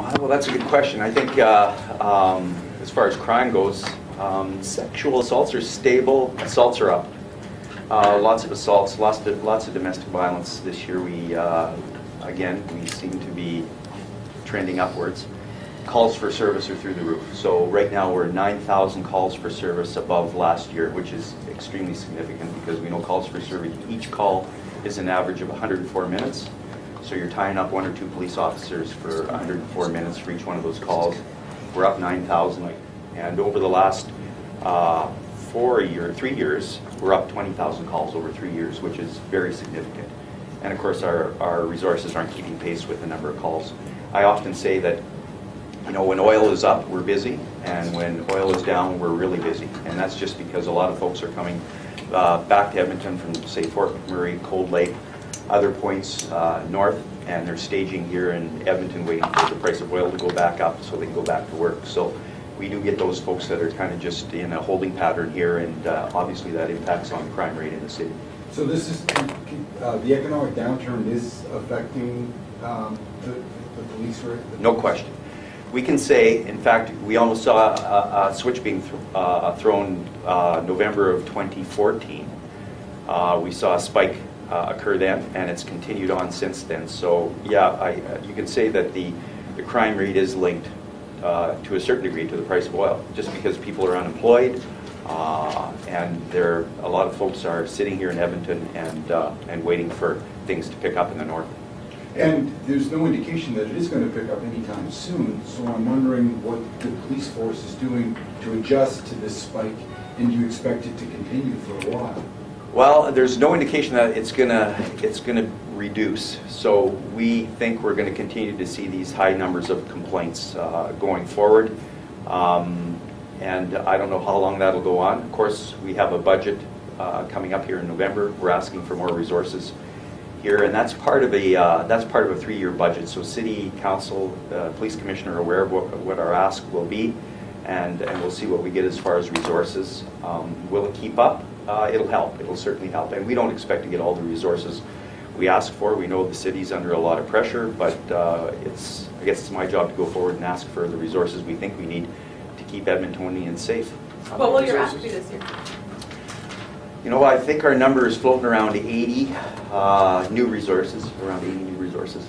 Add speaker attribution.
Speaker 1: Well, that's a good question. I think as far as crime goes, sexual assaults are stable, assaults are up. Lots of assaults, lots of domestic violence this year. Again, we seem to be trending upwards. Calls for service are through the roof. So right now we're 9,000 calls for service above last year, which is extremely significant because we know calls for service, each call is an average of 104 minutes. So you're tying up 1 or 2 police officers for 104 minutes for each one of those calls. We're up 9,000, and over the last 3 years, we're up 20,000 calls over 3 years, which is very significant. And of course, our resources aren't keeping pace with the number of calls. I often say that, you know, when oil is up, we're busy, and when oil is down, we're really busy. And that's just because a lot of folks are coming back to Edmonton from, say, Fort McMurray, Cold Lake, other points north, and they're staging here in Edmonton waiting for the price of oil to go back up so they can go back to work. So we do get those folks that are kind of just in a holding pattern here, and obviously that impacts on the crime rate in the city.
Speaker 2: So this is, the economic downturn is affecting the police rate?
Speaker 1: No question. We can say, in fact, we almost saw a switch being thrown November of 2014. We saw a spike occur then, and it's continued on since then. So yeah, you can say that the crime rate is linked to a certain degree to the price of oil, just because people are unemployed, and a lot of folks are sitting here in Edmonton and waiting for things to pick up in the north.
Speaker 2: And there's no indication that it is going to pick up anytime soon, so I'm wondering what the police force is doing to adjust to this spike, and do you expect it to continue for a while?
Speaker 1: Well, there's no indication that it's gonna reduce. So we think we're going to continue to see these high numbers of complaints going forward, and I don't know how long that'll go on. Of course, we have a budget coming up here in November. We're asking for more resources here, and that's part of a 3-year budget. So City Council, Police Commissioner are aware of what our ask will be, and we'll see what we get as far as resources. Will it keep up? It'll help. It'll certainly help, and we don't expect to get all the resources we ask for. We know the city's under a lot of pressure, but I guess it's my job to go forward and ask for the resources we think we need to keep Edmontonians safe.
Speaker 3: What will your ask be this year?
Speaker 1: You know, I think our number is floating around 80 new resources, around 80 new resources.